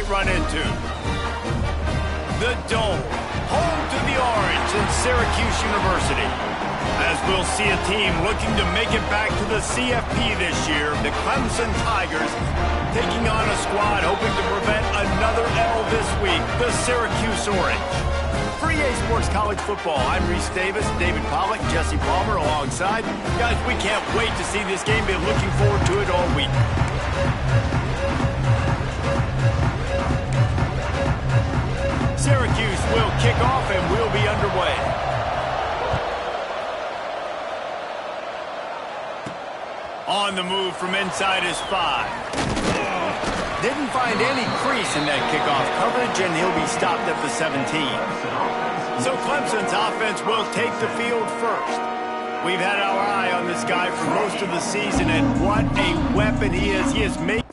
might run into. The Dome, home to the Orange in Syracuse University. As we'll see a team looking to make it back to the CFP this year, the Clemson Tigers taking on a squad hoping to prevent another L this week, the Syracuse Orange. For EA Sports College Football, I'm Reese Davis, David Pollack, Jesse Palmer alongside. Guys, we can't wait to see this game. Been looking forward to it all week. Syracuse will kick off and we'll be underway. On the move from inside is 5. Didn't find any crease in that kickoff coverage, and he'll be stopped at the 17. So Clemson's offense will take the field first. We've had our eye on this guy for most of the season, and what a weapon he is. He is making...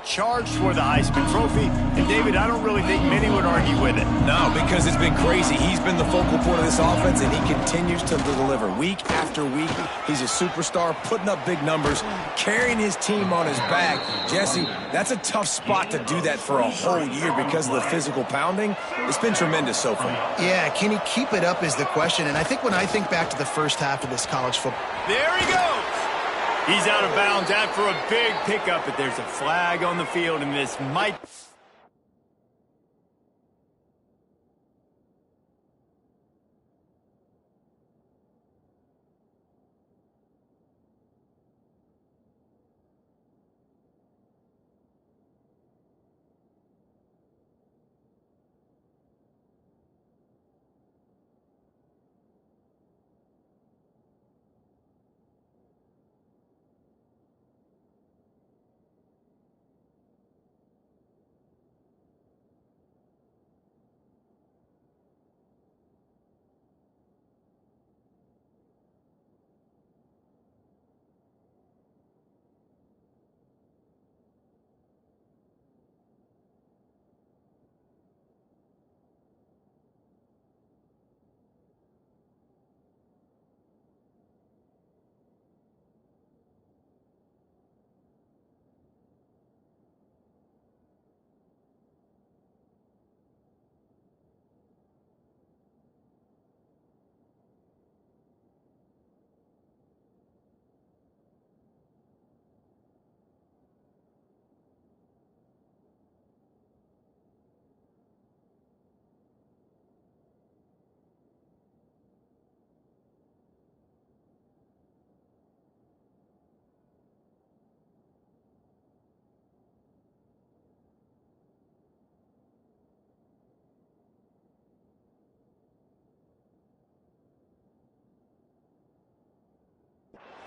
charged for the Heisman Trophy, and David, I don't really think many would argue with it. No, because it's been crazy. He's been the focal point of this offense, and he continues to deliver week after week. He's a superstar, putting up big numbers, carrying his team on his back. Jesse, that's a tough spot to do that for a whole year because of the physical pounding. It's been tremendous so far. Yeah, can he keep it up is the question, and I think when I think back to the first half of this college football... There he goes! He's out of bounds after a big pickup, but there's a flag on the field, and this might...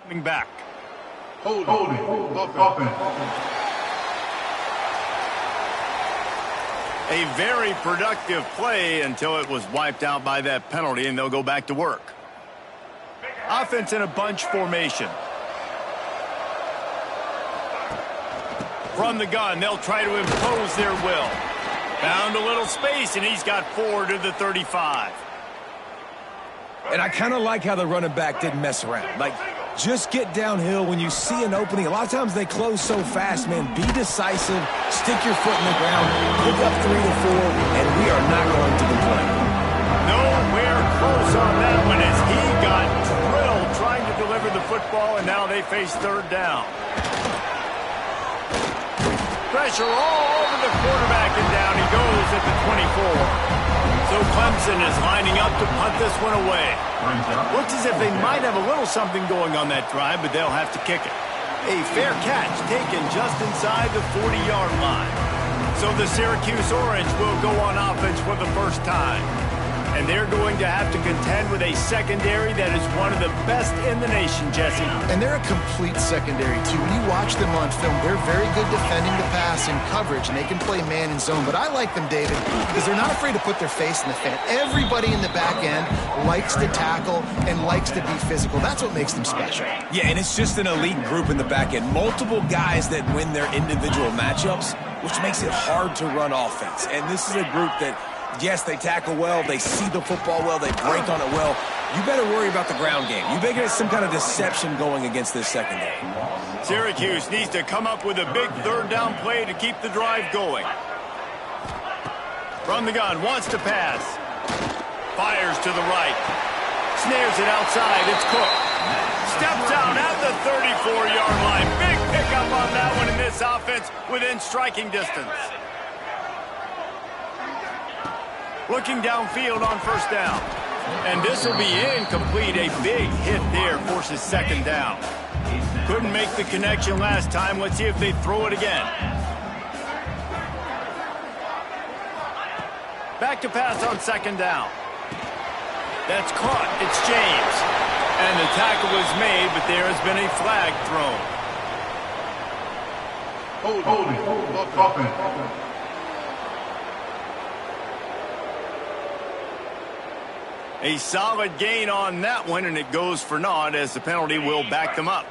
Coming back. Hold offense. A very productive play until it was wiped out by that penalty, and they'll go back to work. Offense in a bunch formation. From the gun, they'll try to impose their will. Found a little space, and he's got 4 to the 35. And I kind of like how the running back didn't mess around. Like, just get downhill when you see an opening. A lot of times they close so fast, man. Be decisive, stick your foot in the ground, pick up 3 to 4, and we are not going to complain. Nowhere close on that one as he got drilled trying to deliver the football, and now they face 3rd down. Pressure all over the quarterback, and down he goes at the 24. So Clemson is lining up to punt this one away. Looks as if they might have a little something going on that drive, but they'll have to kick it. A fair catch taken just inside the 40-yard line. So the Syracuse Orange will go on offense for the first time. And they're going to have to contend with a secondary that is one of the best in the nation, Jesse. And they're a complete secondary, too. When you watch them on film, they're very good defending the pass and coverage, and they can play man and zone. But I like them, David, because they're not afraid to put their face in the fan. Everybody in the back end likes to tackle and likes to be physical. That's what makes them special. Yeah, and it's just an elite group in the back end. Multiple guys that win their individual matchups, which makes it hard to run offense. And this is a group that Yes, they tackle well, they see the football well, they break on it well. You better worry about the ground game. You better get some kind of deception going against this secondary. Syracuse needs to come up with a big third down play to keep the drive going. From the gun, wants to pass. Fires to the right. Snares it outside, it's Cook. Steps out at the 34-yard line. Big pickup on that one in this offense within striking distance. Looking downfield on first down. And this will be incomplete. A big hit there forces second down. Couldn't make the connection last time. Let's see if they throw it again. Back to pass on second down. That's caught. It's James. And the tackle was made, but there has been a flag thrown. Holding. Offense. A solid gain on that one, and it goes for naught as the penalty will back them up.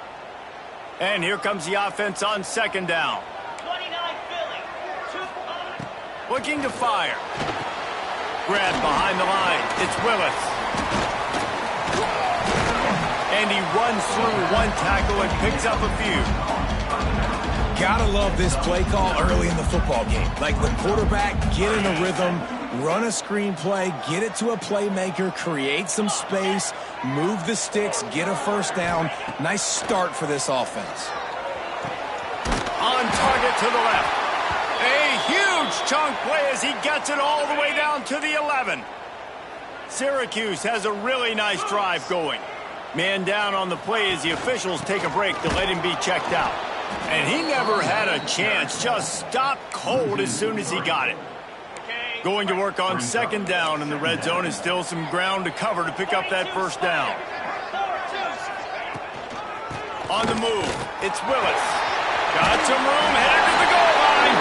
And here comes the offense on second down. 29 Philly. Looking to fire. Grab behind the line. It's Willis. And he runs through one tackle and picks up a few. Gotta love this play call early in the football game. Like the quarterback, get in a rhythm, run a screen play, get it to a playmaker, create some space, move the sticks, get a first down. Nice start for this offense. On target to the left. A huge chunk play as he gets it all the way down to the 11. Syracuse has a really nice drive going. Man down on the play as the officials take a break to let him be checked out. And he never had a chance, just stopped cold as soon as he got it. Going to work on second down in the red zone is still some ground to cover to pick up that first down. On the move, it's Willis. Got some room, headed to the goal line.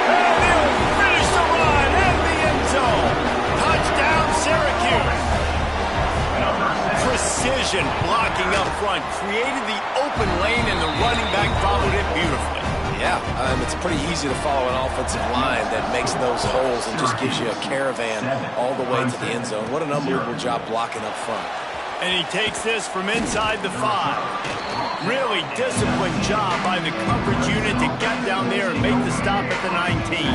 And they'll finish the run in the end zone. Touchdown, Syracuse. Precision blocking up front created the open lane, and the running back followed it beautifully. Yeah, it's pretty easy to follow an offensive line that makes those holes and just gives you a caravan all the way to the end zone. What an unbelievable job blocking up front. And he takes this from inside the 5. Really disciplined job by the coverage unit to get down there and make the stop at the 19.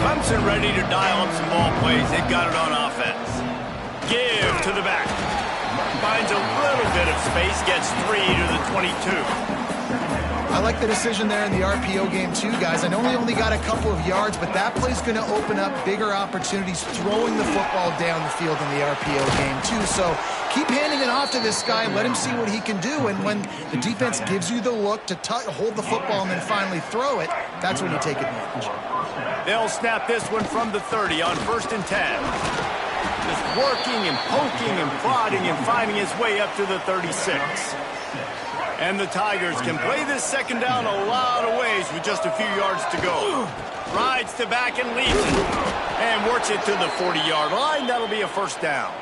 Clemson ready to dial up some ball plays. They've got it on offense. Give to the back. Finds a little bit of space, gets 3 to the 22. I like the decision there in the RPO game too, guys. I know he only got a couple of yards, but that play's going to open up bigger opportunities throwing the football down the field in the RPO game too. So keep handing it off to this guy and let him see what he can do. And when the defense gives you the look to hold the football and then finally throw it, that's when you take advantage. They'll snap this one from the 30 on 1st and 10. Just working and poking and prodding and finding his way up to the 36. And the Tigers can play this second down a lot of ways with just a few yards to go. Rides to back and leads it. And works it to the 40-yard line. That'll be a first down.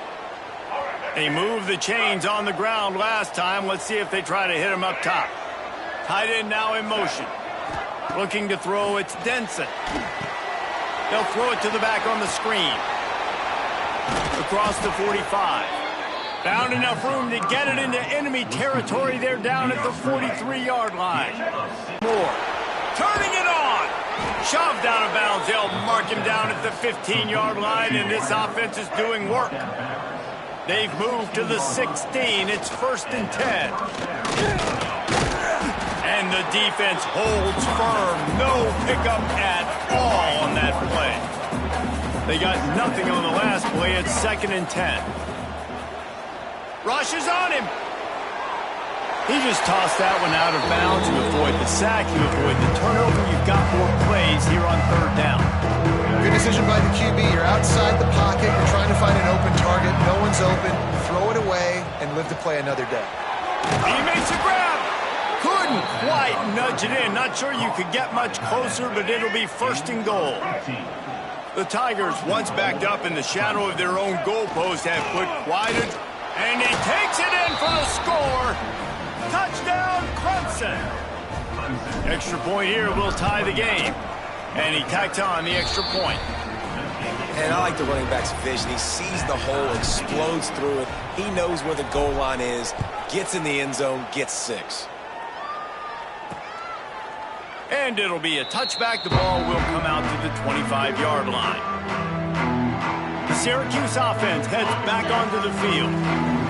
They moved the chains on the ground last time. Let's see if they try to hit him up top. Tight end now in motion. Looking to throw, it's Denson. They'll throw it to the back on the screen. Across the 45. Found enough room to get it into enemy territory. They're down at the 43-yard line. Moore turning it on. Shoved out of bounds. They'll mark him down at the 15-yard line, and this offense is doing work. They've moved to the 16. It's 1st and 10. And the defense holds firm. No pickup at all on that play. They got nothing on the last play. It's 2nd and 10. Rushes on him. He just tossed that one out of bounds. You avoid the sack. You avoid the turnover. You've got more plays here on 3rd down. Good decision by the QB. You're outside the pocket. You're trying to find an open target. No one's open. Throw it away and live to play another day. He makes a grab. Couldn't quite nudge it in. Not sure you could get much closer, but it'll be 1st and goal. The Tigers, once backed up in the shadow of their own goalpost, have put quieted, and he takes it in for the score. Touchdown, Clemson. Extra point here will tie the game, and he tacks on the extra point. And I like the running back's vision. He sees the hole, explodes through it. He knows where the goal line is, gets in the end zone, gets 6. And it'll be a touchback. The ball will come out to the 25-yard line. The Syracuse offense heads back onto the field.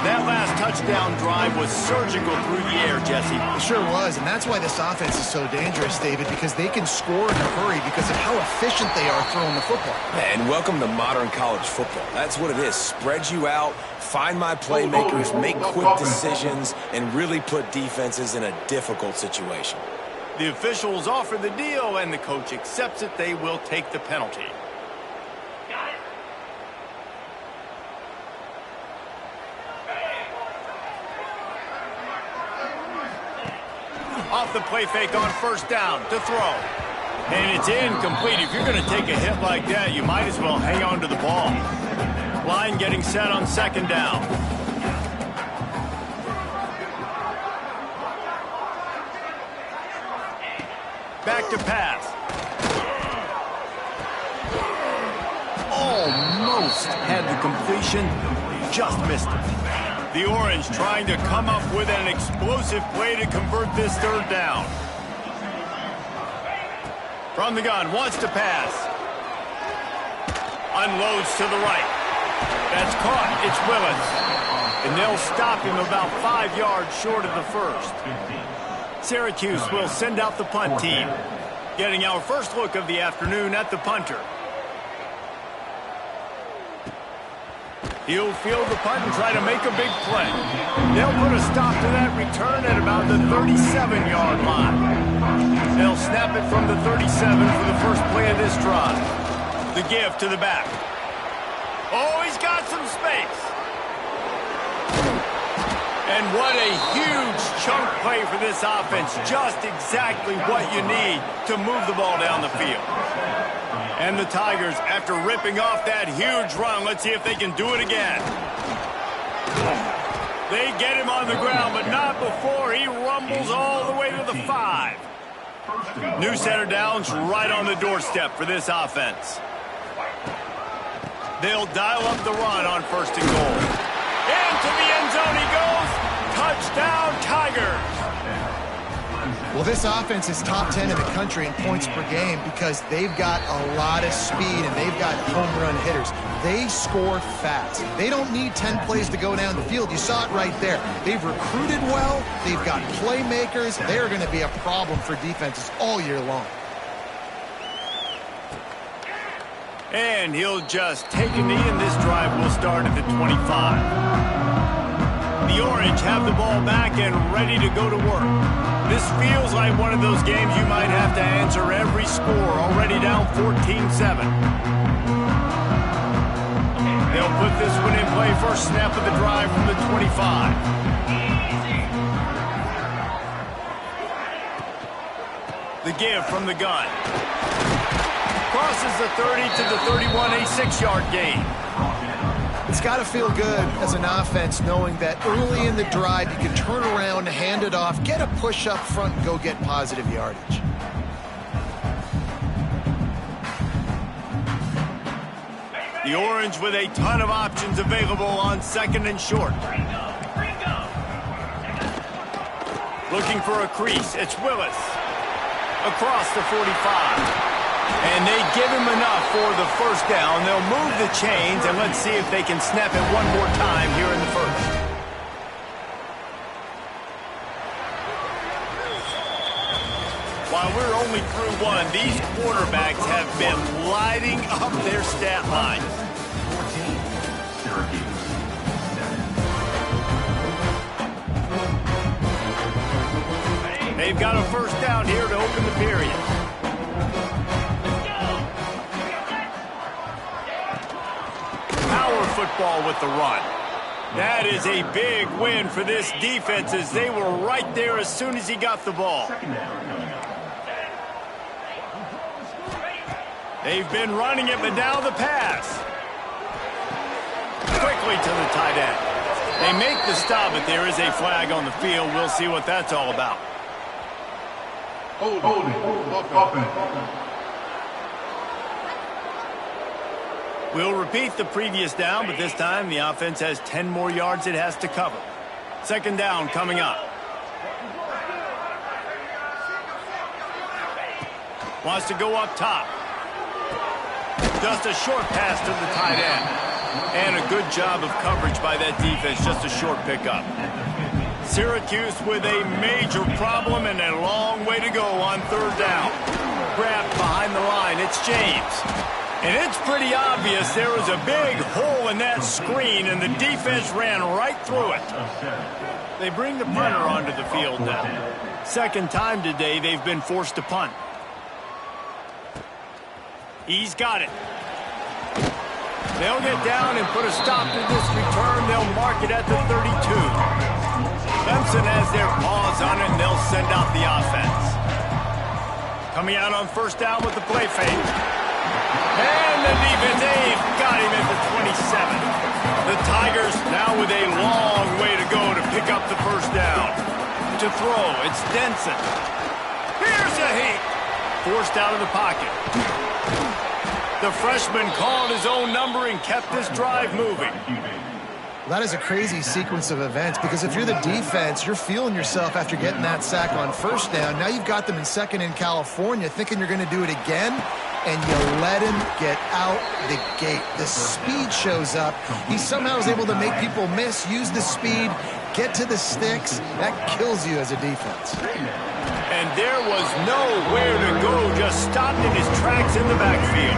That last touchdown drive was surgical through the air, Jesse. It sure was, and that's why this offense is so dangerous, David, because they can score in a hurry because of how efficient they are throwing the football. And welcome to modern college football. That's what it is. Spread you out, find my playmakers, make quick decisions, and really put defenses in a difficult situation. The officials offer the deal, and the coach accepts it. They will take the penalty. Off the play fake on first down to throw. And it's incomplete. If you're going to take a hit like that, you might as well hang on to the ball. Line getting set on second down. Back to pass. Almost had the completion, just missed it. The Orange trying to come up with an explosive play to convert this third down. From the gun, wants to pass. Unloads to the right. That's caught. It's Willis. And they'll stop him about 5 yards short of the first. Syracuse will send out the punt team. Getting our first look of the afternoon at the punter. He'll field the punt and try to make a big play. They'll put a stop to that return at about the 37-yard line. They'll snap it from the 37 for the first play of this drive. The give to the back. Oh, he's got some space. And what a huge chunk play for this offense. Just exactly what you need to move the ball down the field. And the Tigers, after ripping off that huge run, let's see if they can do it again. They get him on the ground, but not before he rumbles all the way to the 5. New center downs right on the doorstep for this offense. They'll dial up the run on first and goal. Into the end zone he goes. Touchdown, Tigers. Well, this offense is top 10 in the country in points per game because they've got a lot of speed and they've got home run hitters. They score fast. They don't need 10 plays to go down the field. You saw it right there. They've recruited well. They've got playmakers. They're going to be a problem for defenses all year long. And he'll just take a knee, and this drive will start at the 25. The Orange have the ball back and ready to go to work. This feels like one of those games you might have to answer every score, already down 14-7. They'll put this one in play, first snap of the drive from the 25. The give from the gun. Crosses the 30 to the 31, a 6-yard gain. It's got to feel good as an offense knowing that early in the drive you can turn around, hand it off, get a push up front, and go get positive yardage. The Orange with a ton of options available on second and short. Looking for a crease. It's Willis. Across the 45. And they give him enough for the first down. They'll move the chains, and let's see if they can snap it one more time here in the first. While we're only through one, these quarterbacks have been lighting up their stat line. 14, Syracuse. They've got a first down here to open the period. Power football with the run. That is a big win for this defense as they were right there as soon as he got the ball. They've been running it, but now the pass. Quickly to the tight end. They make the stop, but there is a flag on the field. We'll see what that's all about. We'll repeat the previous down, but this time the offense has 10 more yards it has to cover. Second down coming up. Wants to go up top. Just a short pass to the tight end. And a good job of coverage by that defense, just a short pickup. Syracuse with a major problem and a long way to go on third down. Grabbed behind the line, it's James. And it's pretty obvious there was a big hole in that screen, and the defense ran right through it. They bring the punter onto the field now. Second time today they've been forced to punt. He's got it. They'll get down and put a stop to this return. They'll mark it at the 32. Clemson has their paws on it, and they'll send out the offense. Coming out on first down with the play fake. And the defense, they've got him at the 27. The Tigers now with a long way to go to pick up the first down. To throw, it's Denson. Here's a heat. Forced out of the pocket. The freshman called his own number and kept this drive moving. That is a crazy sequence of events, because if you're the defense, you're feeling yourself after getting that sack on first down. Now you've got them in second in California, thinking you're going to do it again, and you let him get out the gate. The speed shows up. He somehow is able to make people miss, use the speed, get to the sticks. That kills you as a defense. And there was nowhere to go, just stopped in his tracks in the backfield.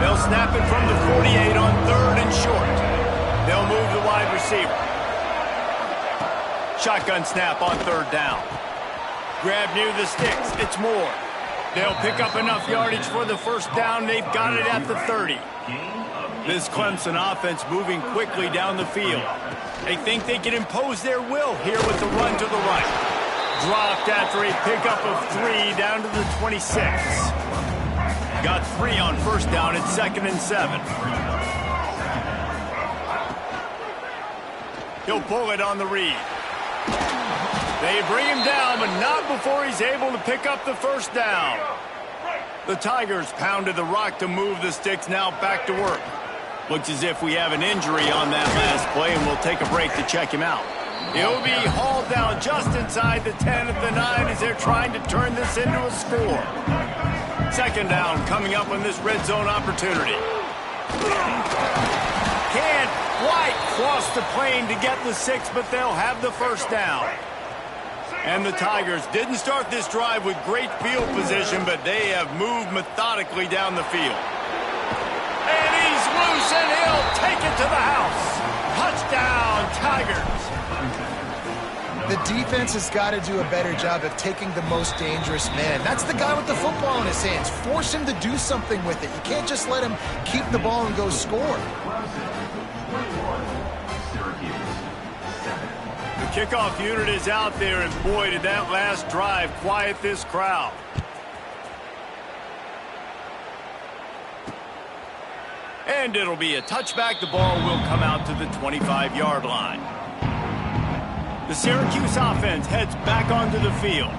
They'll snap it from the 48 on third and short. They'll move the wide receiver. Shotgun snap on third down. Grab near the sticks. It's Moore. They'll pick up enough yardage for the first down. They've got it at the 30. This Clemson offense moving quickly down the field. They think they can impose their will here with the run to the right. Dropped after a pickup of 3 down to the 26. Got 3 on first down at 2nd and 7. He'll pull it on the read. They bring him down, but not before he's able to pick up the first down. The Tigers pounded the rock to move the sticks, now back to work. Looks as if we have an injury on that last play, and we'll take a break to check him out. He'll be hauled down just inside the 10 at the 9 as they're trying to turn this into a score. Second down coming up on this red zone opportunity. Can't quite cross the plane to get the 6, but they'll have the first down. And the Tigers didn't start this drive with great field position, but they have moved methodically down the field. And he's loose, and he'll take it to the house. Touchdown, Tigers. The defense has got to do a better job of taking the most dangerous man. That's the guy with the football in his hands. Force him to do something with it. You can't just let him keep the ball and go score. The kickoff unit is out there, and boy, did that last drive quiet this crowd. And it'll be a touchback. The ball will come out to the 25-yard line. The Syracuse offense heads back onto the field.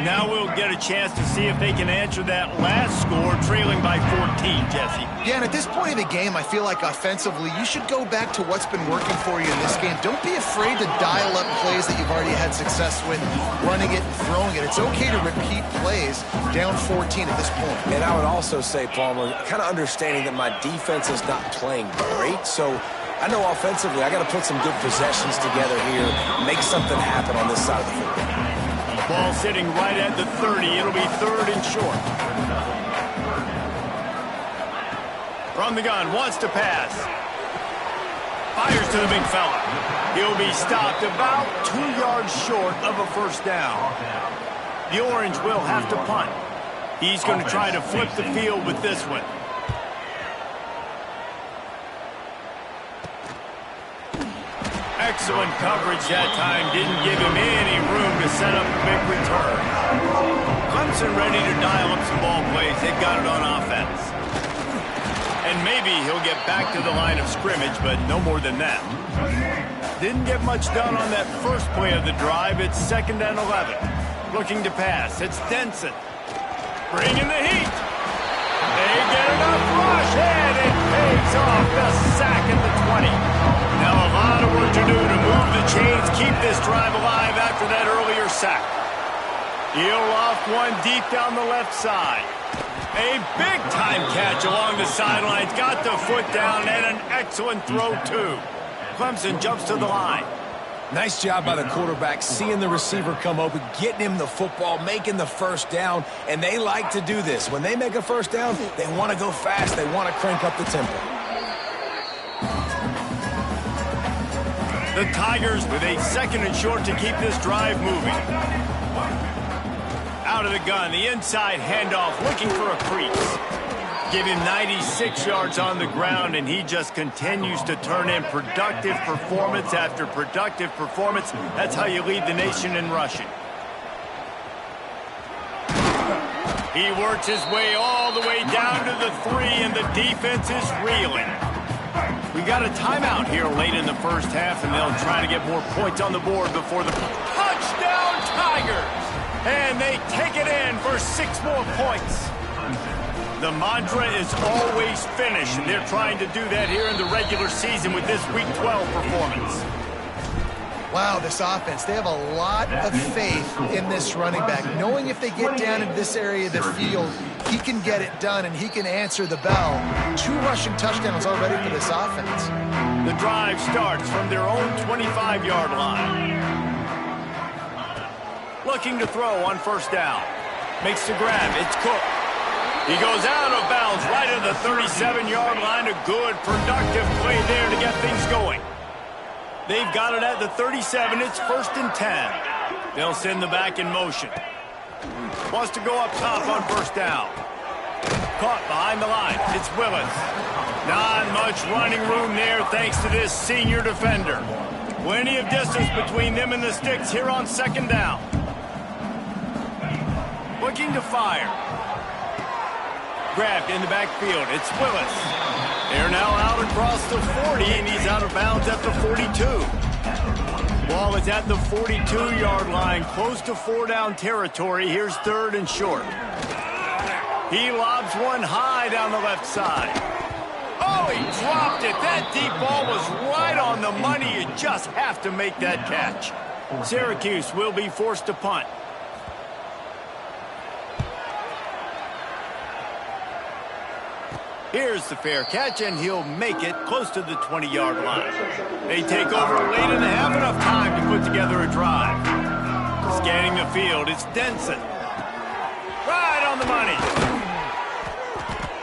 Now we'll get a chance to see if they can answer that last score, trailing by 14, Jesse. Yeah, and at this point of the game, I feel like offensively, you should go back to what's been working for you in this game. Don't be afraid to dial up plays that you've already had success with, running it and throwing it. It's okay to repeat plays down 14 at this point. And I would also say, Palmer, kind of understanding that my defense is not playing great, so I know offensively I got to put some good possessions together here, make something happen on this side of the football. Ball sitting right at the 30. It'll be third and short. From the gun, wants to pass. Fires to the big fella. He'll be stopped about 2 yards short of a first down. The Orange will have to punt. He's going to try to flip the field with this one. Excellent coverage that time. Didn't give him any room to set up a big return. Clemson ready to dial up some ball plays. They've got it on offense. And maybe he'll get back to the line of scrimmage, but no more than that. Didn't get much done on that first play of the drive. It's 2nd and 11. Looking to pass. It's Denson. Bringing the heat. They get enough rush, and it pays off. The sack at the 20. Now a lot of work to do to move the chains, keep this drive alive after that earlier sack. He'll loft one deep down the left side. A big-time catch along the sidelines. Got the foot down and an excellent throw, too. Clemson jumps to the line. Nice job by the quarterback, seeing the receiver come open, getting him the football, making the first down, and they like to do this. When they make a first down, they want to go fast. They want to crank up the tempo. The Tigers with a 2nd and short to keep this drive moving. Out of the gun, the inside handoff, looking for a crease. Give him 96 yards on the ground, and he just continues to turn in productive performance after productive performance. That's how you lead the nation in rushing. He works his way all the way down to the 3, and the defense is reeling. We got a timeout here late in the first half, and they'll try to get more points on the board before the touchdown Tigers. And they take it in for 6 more points. The mantra is always finish, and they're trying to do that here in the regular season with this Week 12 performance. Wow, this offense, they have a lot of faith in this running back, knowing if they get down in this area of the field, he can get it done and he can answer the bell. 2 rushing touchdowns already for this offense. The drive starts from their own 25-yard line. Looking to throw on first down. Makes the grab. It's Cook. He goes out of bounds right at the 37-yard line. A good, productive play there to get things going. They've got it at the 37. It's 1st and 10. They'll send the back in motion. Wants to go up top on first down. Caught behind the line. It's Willis. Not much running room there thanks to this senior defender. Plenty of distance between them and the sticks here on 2nd down. Looking to fire. Grabbed in the backfield. It's Willis. They're now out across the 40, and he's out of bounds at the 42. Ball is at the 42-yard line, close to 4-down territory. Here's 3rd and short. He lobs one high down the left side. Oh, he dropped it. That deep ball was right on the money. You just have to make that catch. Syracuse will be forced to punt. Here's the fair catch, and he'll make it close to the 20-yard line. They take over late in the half, enough time to put together a drive. Scanning the field, it's Denson. Right on the money.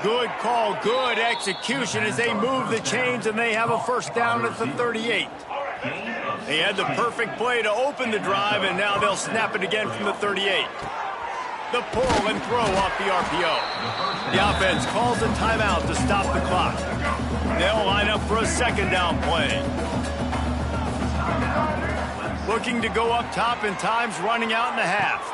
Good call, good execution as they move the chains, and they have a first down at the 38. They had the perfect play to open the drive, and now they'll snap it again from the 38. The pull and throw off the RPO. The offense calls a timeout to stop the clock. They'll line up for a 2nd down play. Looking to go up top, and time's running out in the half.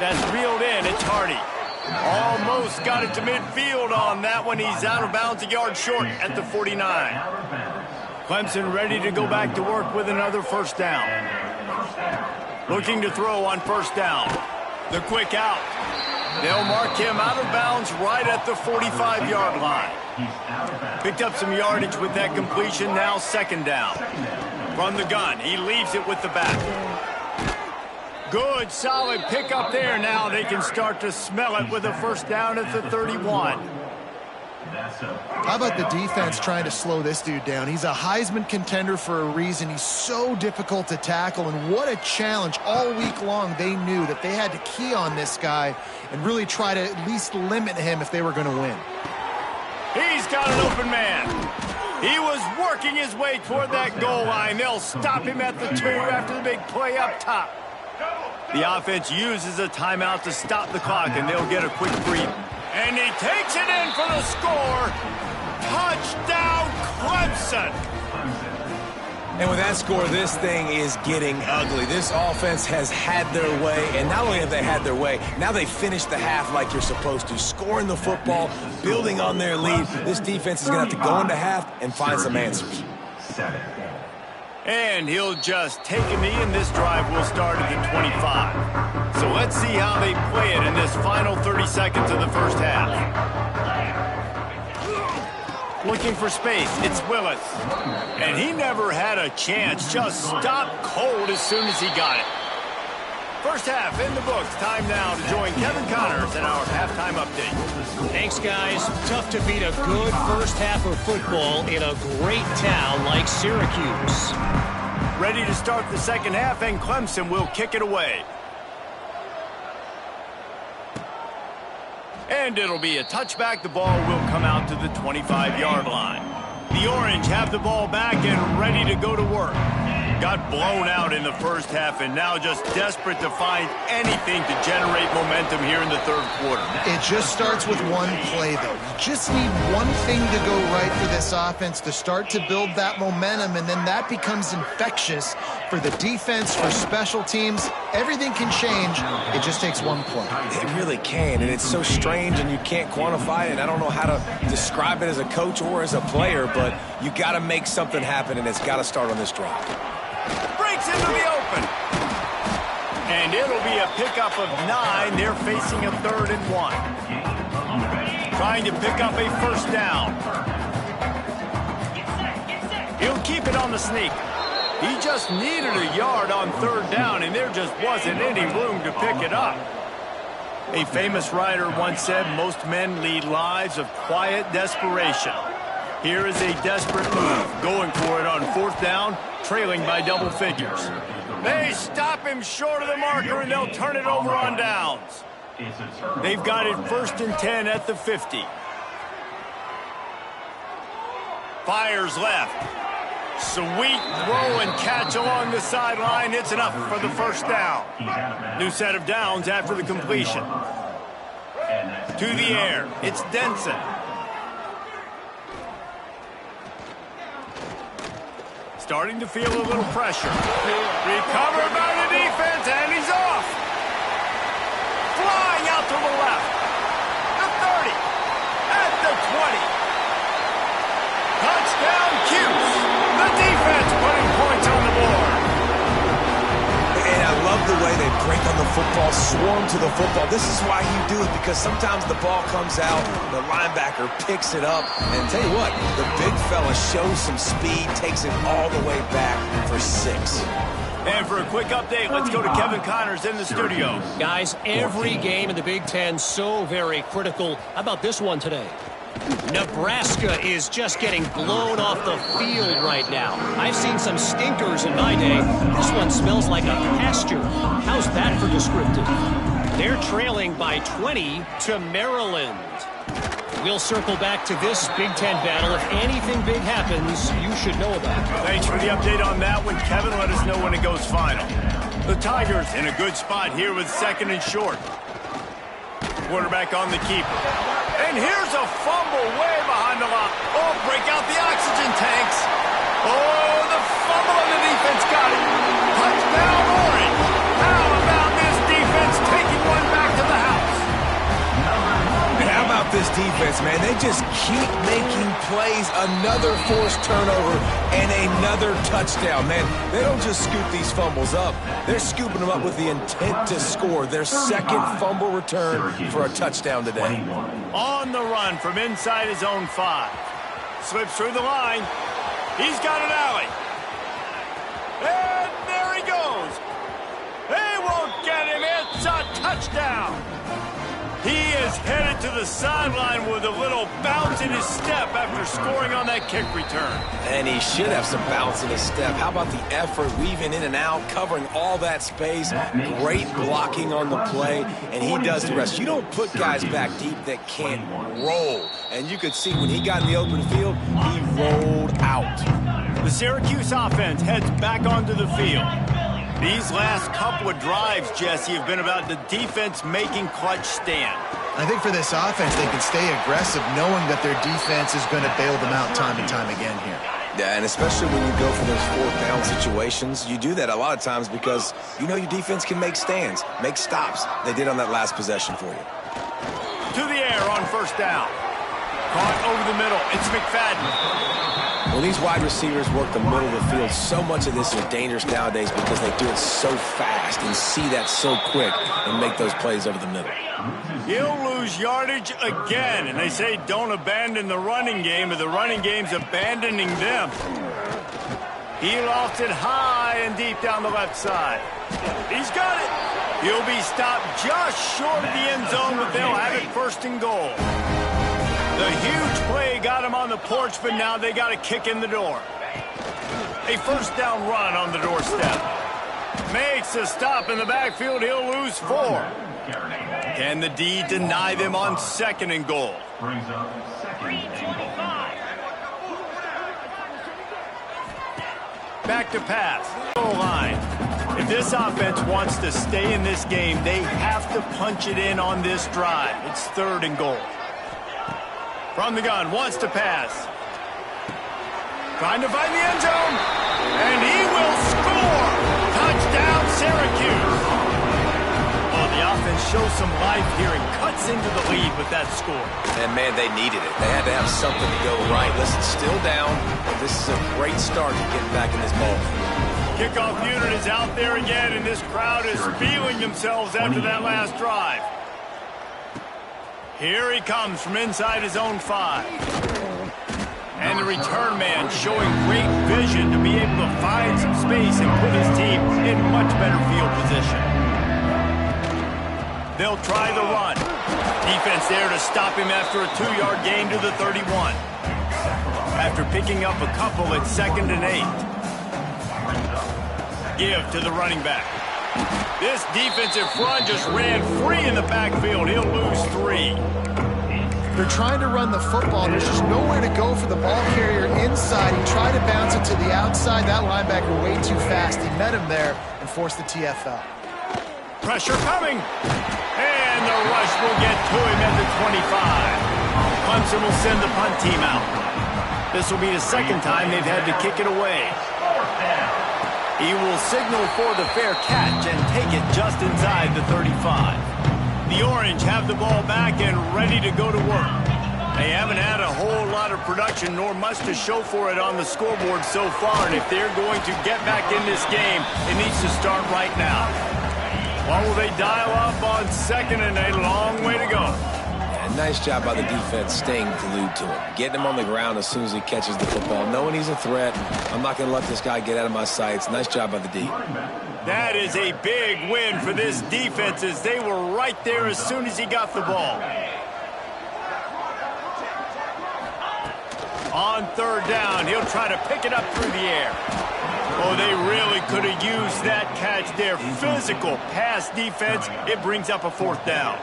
That's reeled in. It's Hardy. Almost got it to midfield on that one. He's out of bounds a yard short at the 49. Clemson ready to go back to work with another first down. Looking to throw on first down. The quick out. They'll mark him out of bounds right at the 45-yard line. Picked up some yardage with that completion, now 2nd down. From the gun, he leaves it with the back. Good, solid pickup there. Now they can start to smell it with a first down at the 31. How about the defense trying to slow this dude down? He's a Heisman contender for a reason. He's so difficult to tackle, and what a challenge. All week long, they knew that they had to key on this guy and really try to at least limit him if they were going to win. He's got an open man. He was working his way toward that goal line. They'll stop him at the 2 after the big play up top. The offense uses a timeout to stop the clock, and they'll get a quick breather. And he takes it in for the score. Touchdown, Clemson. And with that score, this thing is getting ugly. This offense has had their way, and not only have they had their way, now they finished the half like you're supposed to, scoring the football, building on their lead. This defense is going to have to go into half and find some answers. And he'll just take a knee, and this drive will start at the 25. So let's see how they play it in this final 30 seconds of the first half. Looking for space, it's Willis. And he never had a chance, just stopped cold as soon as he got it. First half in the books. Time now to join Kevin Connors in our halftime update. Thanks, guys. Tough to beat a good first half of football in a great town like Syracuse. Ready to start the second half, and Clemson will kick it away. And it'll be a touchback. The ball will come out to the 25-yard line. The Orange have the ball back and ready to go to work. Got blown out in the first half and now just desperate to find anything to generate momentum here in the third quarter. It just starts with one play, though. You just need one thing to go right for this offense to start to build that momentum, and then that becomes infectious for the defense, for special teams. Everything can change. It just takes one play. It really can, and it's so strange, and you can't quantify it. I don't know how to describe it as a coach or as a player, but you got to make something happen, and it's got to start on this drive. Breaks into the open. And it'll be a pickup of 9. They're facing a 3rd and 1. Trying to pick up a first down. He'll keep it on the sneak. He just needed a yard on 3rd down, and there just wasn't any room to pick it up. A famous writer once said, most men lead lives of quiet desperation. Here is a desperate move, going for it on 4th down, trailing by double figures. They stop him short of the marker, and they'll turn it over on downs. They've got it 1st and 10 at the 50. Fires left. Sweet throw and catch along the sideline. It's enough for the first down. New set of downs after the completion. To the air, it's Denson. Starting to feel a little pressure. Recovered by the defense, and he's off. Flying out to the left. The 30. At the 20. Touchdown, Cuse. The defense putting points on the board. And I love the way they break on the football, swarm to the football. This is why you do it, because sometimes the ball comes out, the linebacker picks it up, and tell you what, the big fella shows some speed, takes it all the way back for 6. And for a quick update, let's go to Kevin Connors in the studio. Guys, every game in the Big Ten so very critical. How about this one today? Nebraska is just getting blown off the field right now. I've seen some stinkers in my day. This one smells like a pasture. How's that for descriptive? They're trailing by 20 to Maryland. We'll circle back to this Big Ten battle. If anything big happens, you should know about it. Thanks for the update on that one, Kevin. Let us know when it goes final. The Tigers in a good spot here with 2nd and short. Quarterback on the keeper. And here's a fumble way behind the line. Oh, break out the oxygen tanks. Oh, the fumble on the defense got it. Touchdown, Orange. How about this defense taking one back to the house? And how about this defense, man? They just keep making plays. Another forced turnover and another touchdown, man. They don't just scoop these fumbles up. They're scooping them up with the intent to score. Their 2nd fumble return for a touchdown today. On the run from inside his own 5. Slips through the line. He's got an alley. And there he goes. They won't get him. It's a touchdown. He is headed to the sideline with a little bounce in his step after scoring on that kick return. And he should have some bounce in his step. How about the effort, weaving in and out, covering all that space, great blocking on the play, and he does the rest. You don't put guys back deep that can't roll. And you could see when he got in the open field, he rolled out. The Syracuse offense heads back onto the field. These last couple of drives, Jesse, have been about the defense making clutch stand. I think for this offense, they can stay aggressive knowing that their defense is going to bail them out time and time again here. Yeah, and especially when you go for those 4th down situations, you do that a lot of times because you know your defense can make stands, make stops. They did on that last possession for you. To the air on 1st down. Caught over the middle. It's McFadden. When these wide receivers work the middle of the field, so much of this is dangerous nowadays because they do it so fast and see that so quick and make those plays over the middle. He'll lose yardage again, and they say don't abandon the running game, but the running game's abandoning them. He lost it high and deep down the left side. He's got it. He'll be stopped just short of the end zone, but they'll have it first and goal. The huge play got him on the porch, but now they got a kick in the door. A first down run on the doorstep. Makes a stop in the backfield. He'll lose 4. Can the D deny them on second and goal? Brings up second and goal. Back to pass. Goal line. If this offense wants to stay in this game, they have to punch it in on this drive. It's third and goal. From the gun, wants to pass. Trying to find the end zone. And he will score. Touchdown, Syracuse. Well, the offense shows some life here and cuts into the lead with that score. And, man, they needed it. They had to have something to go right. Listen, still down, but this is a great start to getting back in this ball. Kickoff unit is out there again, and this crowd is feeling themselves after that last drive. Here he comes from inside his own 5. And the return man showing great vision to be able to find some space and put his team in much better field position. They'll try the run. Defense there to stop him after a 2-yard gain to the 31. After picking up a couple at 2nd and 8. Give to the running back. This defensive front just ran free in the backfield. He'll lose 3. They're trying to run the football. There's just nowhere to go for the ball carrier inside. He tried to bounce it to the outside. That linebacker way too fast. He met him there and forced the TFL. Pressure coming. And the rush will get to him at the 25. Clemson will send the punt team out. This will be the second time they've had to kick it away. He will signal for the fair catch and take it just inside the 35. The Orange have the ball back and ready to go to work. They haven't had a whole lot of production nor much to show for it on the scoreboard so far, and if they're going to get back in this game, it needs to start right now. What will they dial up on 2nd and a long way to go? And nice job by the defense staying glued to him. Getting him on the ground as soon as he catches the football. Knowing he's a threat, I'm not going to let this guy get out of my sights. Nice job by the D. That is a big win for this defense as they were right there as soon as he got the ball. On 3rd down, he'll try to pick it up through the air. Oh, they really could have used that catch there. Physical pass defense. It brings up a 4th down.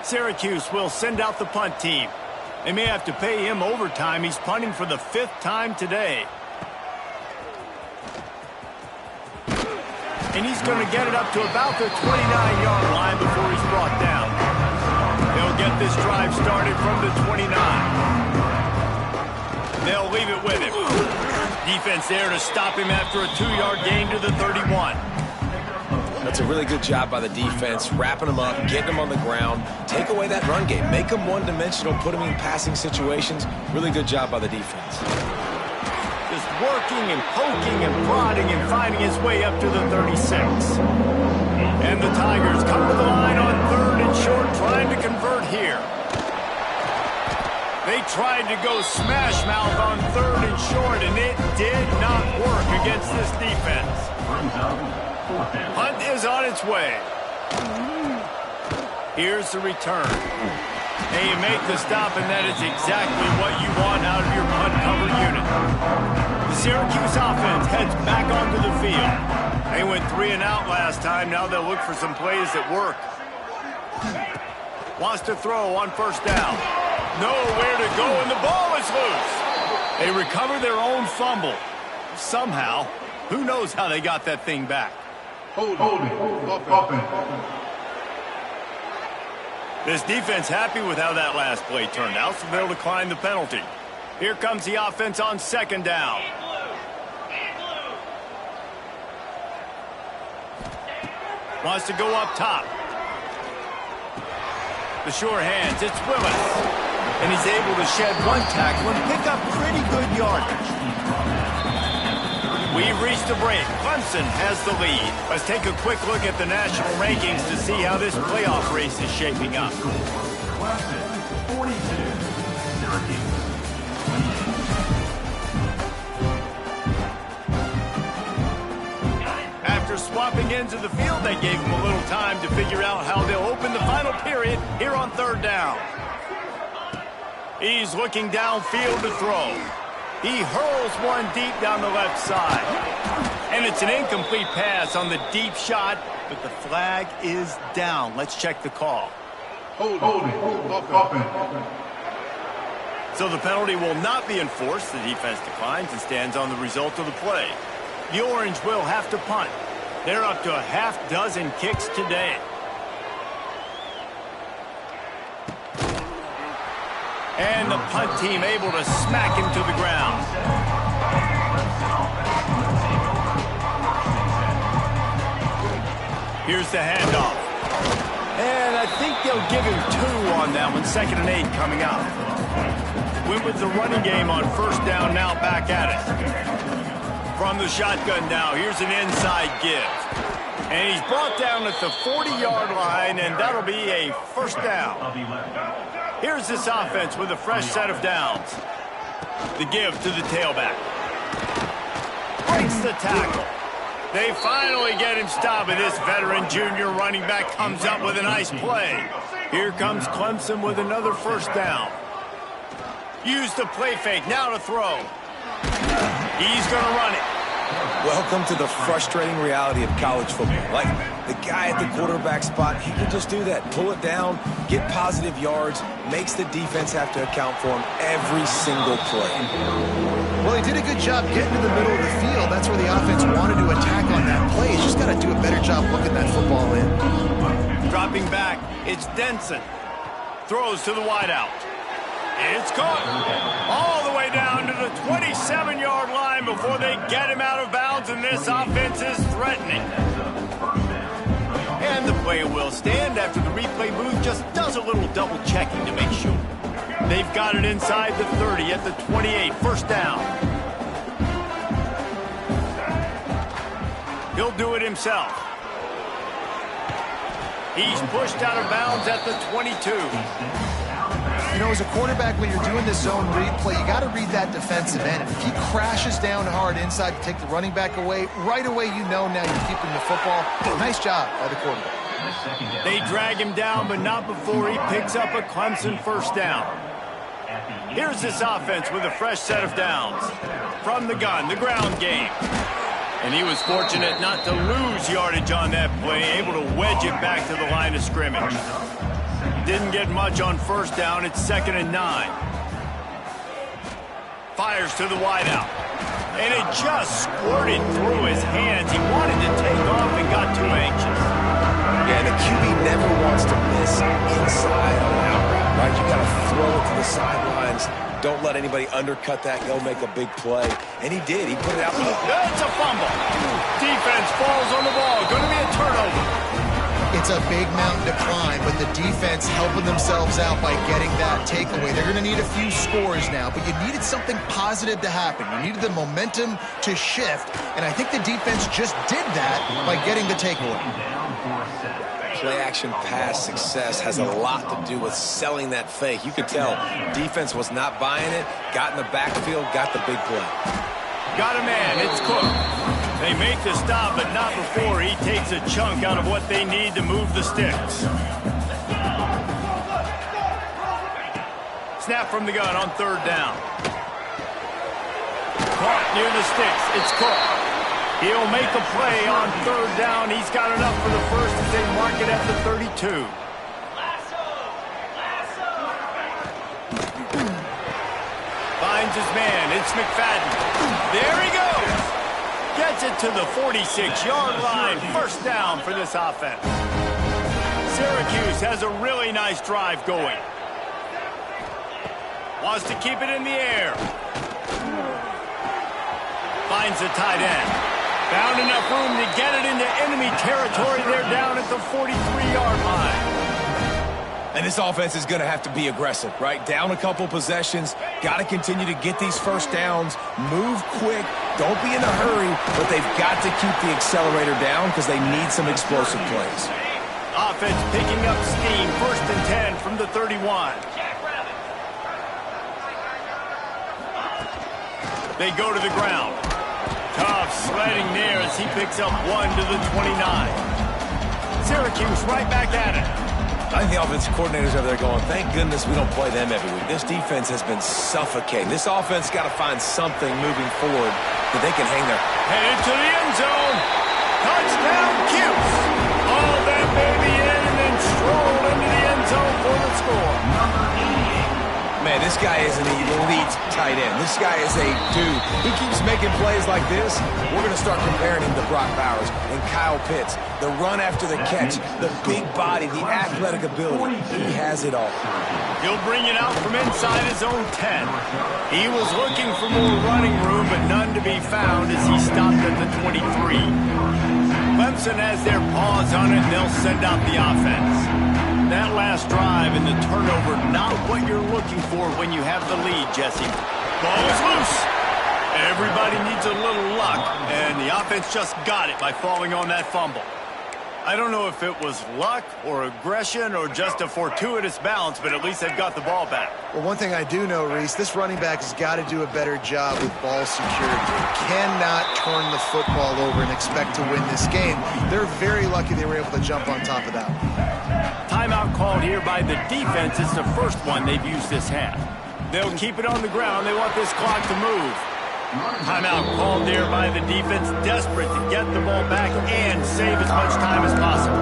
Syracuse will send out the punt team. They may have to pay him overtime. He's punting for the 5th time today. And he's going to get it up to about the 29-yard line before he's brought down. They'll get this drive started from the 29. They'll leave it with him. Defense there to stop him after a 2-yard gain to the 31. That's a really good job by the defense, wrapping him up, getting him on the ground, take away that run game, make him one-dimensional, put him in passing situations. Really good job by the defense. Just working and poking and prodding and finding his way up to the 36. And the Tigers come to the line on 3rd and short, trying to convert here. They tried to go smash mouth on 3rd and short, and it did not work against this defense. Punt is on its way. Here's the return. And you make the stop, and that is exactly what you want out of your punt cover unit. The Syracuse offense heads back onto the field. They went 3 and out last time. Now they'll look for some plays that work. Wants to throw on 1st down. Nowhere to go, and the ball is loose. They recover their own fumble. Somehow, who knows how they got that thing back. Holding. Open. This defense happy with how that last play turned out, so they'll decline the penalty. Here comes the offense on 2nd down. Wants to go up top. The sure hands, it's Willis. And he's able to shed one tackle and pick up pretty good yardage. We've reached a break. Clemson has the lead. Let's take a quick look at the national rankings to see how this playoff race is shaping up. Clemson, 42. Syracuse, 28. After swapping ends of the field, they gave him a little time to figure out how they'll open the final period here on third down. He's looking downfield to throw. He hurls one deep down the left side. And it's an incomplete pass on the deep shot, but the flag is down. Let's check the call. Holding. Offense. So the penalty will not be enforced. The defense declines and stands on the result of the play. The Orange will have to punt. They're up to a half dozen kicks today. And the punt team able to smack him to the ground. Here's the handoff. And I think they'll give him 2 on that one. 2nd and 8 coming up. Went with the running game on first down, now back at it. From the shotgun now, here's an inside give. And he's brought down at the 40-yard line, and that'll be a first down. Here's this offense with a fresh set of downs. The give to the tailback. Breaks the tackle. They finally get him stopped, and this veteran junior running back comes up with a nice play. Here comes Clemson with another first down. Use the play fake, now to throw. He's going to run it. Welcome to the frustrating reality of college football. Like, the guy at the quarterback spot, he can just do that. Pull it down, get positive yards, makes the defense have to account for him every single play. Well, he did a good job getting to the middle of the field. That's where the offense wanted to attack on that play. He's just got to do a better job looking that football in. Dropping back, it's Denson. Throws to the wideout. It's caught all the way down to the 27-yard line before they get him out of bounds, and this offense is threatening. And the play will stand after the replay booth just does a little double checking to make sure. They've got it inside the 30 at the 28, first down. He'll do it himself. He's pushed out of bounds at the 22. You know, as a quarterback, when you're doing this zone read play, you got to read that defensive end. If he crashes down hard inside to take the running back away, right away you know now you're keeping the football. Nice job by the quarterback. They drag him down, but not before he picks up a Clemson first down. Here's this offense with a fresh set of downs. From the gun, the ground game. And he was fortunate not to lose yardage on that play, able to wedge it back to the line of scrimmage. Didn't get much on first down. It's 2nd and 9. Fires to the wideout. And it just squirted through his hands. He wanted to take off and got too anxious. Yeah, the QB never wants to miss inside on an out route, right? You got to throw it to the sidelines. Don't let anybody undercut that. Go make a big play. And he did. He put it out. It's a fumble. Defense falls on the ball. Going to be a turnover. It's a big mountain to climb, but the defense helping themselves out by getting that takeaway. They're going to need a few scores now, but you needed something positive to happen. You needed the momentum to shift, and I think the defense just did that by getting the takeaway. Play-action pass success has a lot to do with selling that fake. You could tell defense was not buying it, got in the backfield, got the big play. Got a man. It's Cook. They make the stop, but not before he takes a chunk out of what they need to move the sticks. Snap from the gun on third down. Caught near the sticks. It's Cook. He'll make a play on third down. He's got enough for the first as they mark it at the 32. Finds his man. It's McFadden. There he goes. Gets it to the 46-yard line. First down for this offense. Syracuse has a really nice drive going. Wants to keep it in the air. Finds the tight end. Found enough room to get it into enemy territory. They're down at the 43-yard line. And this offense is going to have to be aggressive, right? Down a couple possessions, got to continue to get these first downs, move quick, don't be in a hurry, but they've got to keep the accelerator down because they need some explosive plays. Offense picking up steam, 1st and 10 from the 31. They go to the ground. Tough sledding there as he picks up 1 to the 29. Syracuse right back at it. I think the offensive coordinators over there going, thank goodness we don't play them every week. This defense has been suffocating. This offense got to find something moving forward that they can hang their... Headed to the end zone. Touchdown, Cuse. All that baby in and then stroll into the end zone for the score. Man, this guy is an elite tight end. This guy is a dude. He keeps making plays like this. We're going to start comparing him to Brock Bowers and Kyle Pitts. The run after the catch, the big body, the athletic ability. He has it all. He'll bring it out from inside his own 10. He was looking for more running room, but none to be found as he stopped at the 23. Clemson has their paws on it, and they'll send out the offense. That last drive and the turnover, not what you're looking for when you have the lead, Jesse. Ball is loose. Everybody needs a little luck, and the offense just got it by falling on that fumble. I don't know if it was luck or aggression or just a fortuitous bounce, but at least they've got the ball back. Well, one thing I do know, Reese, this running back has got to do a better job with ball security. They cannot turn the football over and expect to win this game. They're very lucky they were able to jump on top of that. Timeout called here by the defense. It's the first one they've used this half. They'll keep it on the ground. They want this clock to move. Timeout called there by the defense, desperate to get the ball back and save as much time as possible.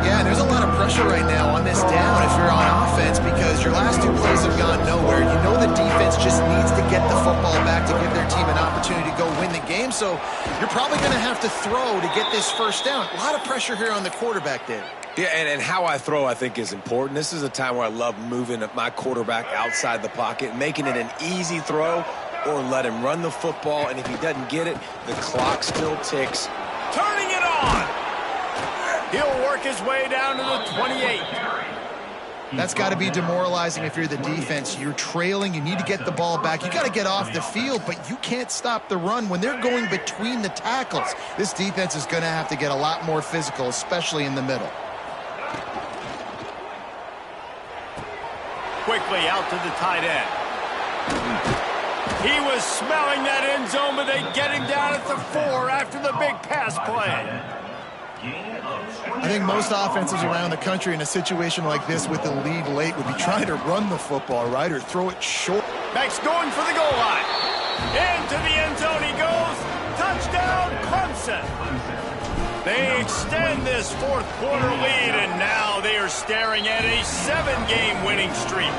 Yeah, there's a lot of pressure right now on this down if you're on offense because your last 2 plays have gone nowhere. You know the defense just needs to get the football back to give their team an opportunity to go win the game, so you're probably going to have to throw to get this first down. A lot of pressure here on the quarterback, Dave. Yeah, and how I throw, I think, is important. This is a time where I love moving my quarterback outside the pocket, making it an easy throw, or let him run the football, and if he doesn't get it, the clock still ticks. Turning it on! He'll work his way down to the 28. That's got to be demoralizing if you're the defense. You're trailing. You need to get the ball back. You got to get off the field, but you can't stop the run when they're going between the tackles. This defense is going to have to get a lot more physical, especially in the middle. Quickly out to the tight end. He was smelling that end zone, but they get him down at the 4 after the big pass play. I think most offenses around the country in a situation like this with the lead late would be trying to run the football, right, or throw it short. Max going for the goal line. Into the end zone he goes. Touchdown, Clemson. They extend this 4th quarter lead, and now they are staring at a 7-game winning streak.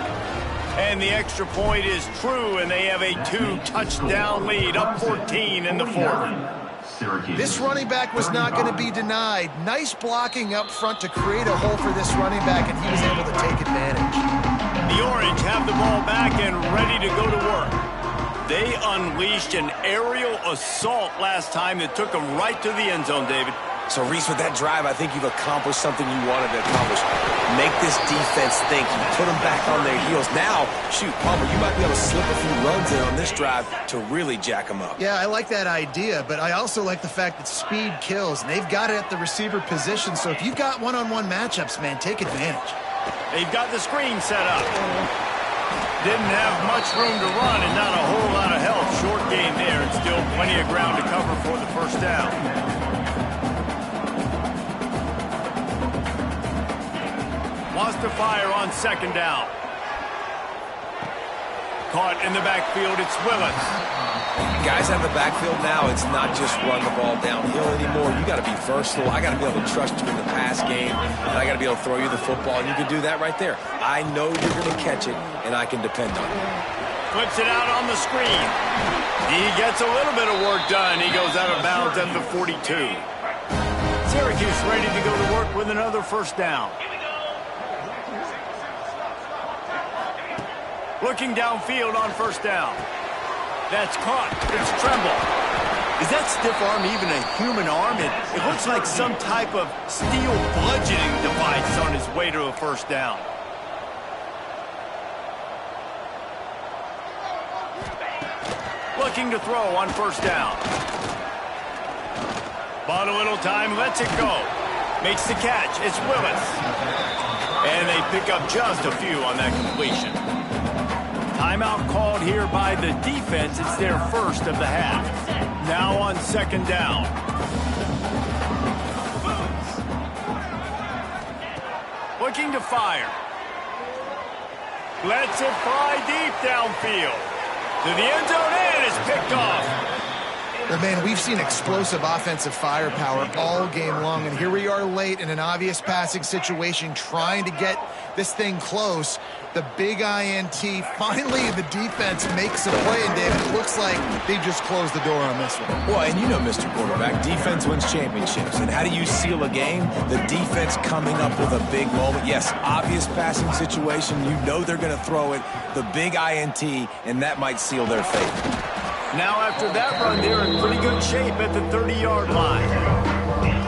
And the extra point is true, and they have a 2-touchdown lead, up 14 in the 4th. This running back was not going to be denied. Nice blocking up front to create a hole for this running back, and he was able to take advantage. The Orange have the ball back and ready to go to work. They unleashed an aerial assault last time that took them right to the end zone, David. So, Reese, with that drive, I think you've accomplished something you wanted to accomplish. Make this defense think. You put them back on their heels. Now, shoot, Palmer, you might be able to slip a few runs in on this drive to really jack them up. Yeah, I like that idea, but I also like the fact that speed kills, and they've got it at the receiver position, so if you've got one-on-one matchups, man, take advantage. They've got the screen set up. Didn't have much room to run and not a whole lot of help. Short game there, and still plenty of ground to cover for the first down. Wants to fire on 2nd down. Caught in the backfield, it's Willis. Guys out of the backfield now, it's not just run the ball downhill anymore. You got to be versatile. I got to be able to trust you in the pass game, and I got to be able to throw you the football, and you can do that right there. I know you're going to catch it, and I can depend on it. Flips it out on the screen. He gets a little bit of work done. He goes out of bounds at the 42. Syracuse ready to go to work with another first down. Looking downfield on first down. That's caught. It's Tremble. Is that stiff arm even a human arm? It looks like some type of steel bludgeoning device on his way to a first down. looking to throw on first down. Bought a little time, lets it go. Makes the catch. It's Willis. And they pick up just a few on that completion. Timeout called here by the defense. It's their first of the half. Now on second down. Looking to fire. Lets it fly deep downfield. To the end zone, and it's picked off. Well, man, we've seen explosive offensive firepower all game long, and here we are late in an obvious passing situation trying to get this thing close. The big INT, finally the defense makes a play, and David, it looks like they just closed the door on this one. Well, and you know, Mr. Quarterback, defense wins championships. And how do you seal a game? The defense coming up with a big moment. Yes, obvious passing situation. You know they're going to throw it. The big INT, and that might seal their fate. Now after that run, they're in pretty good shape at the 30-yard line.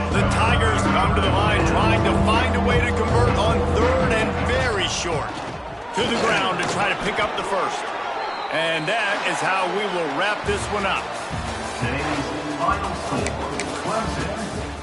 The Tigers come to the line trying to find a way to convert on third and very short. To the ground to try to pick up the first. And that is how we will wrap this one up. Today's final score, Clemson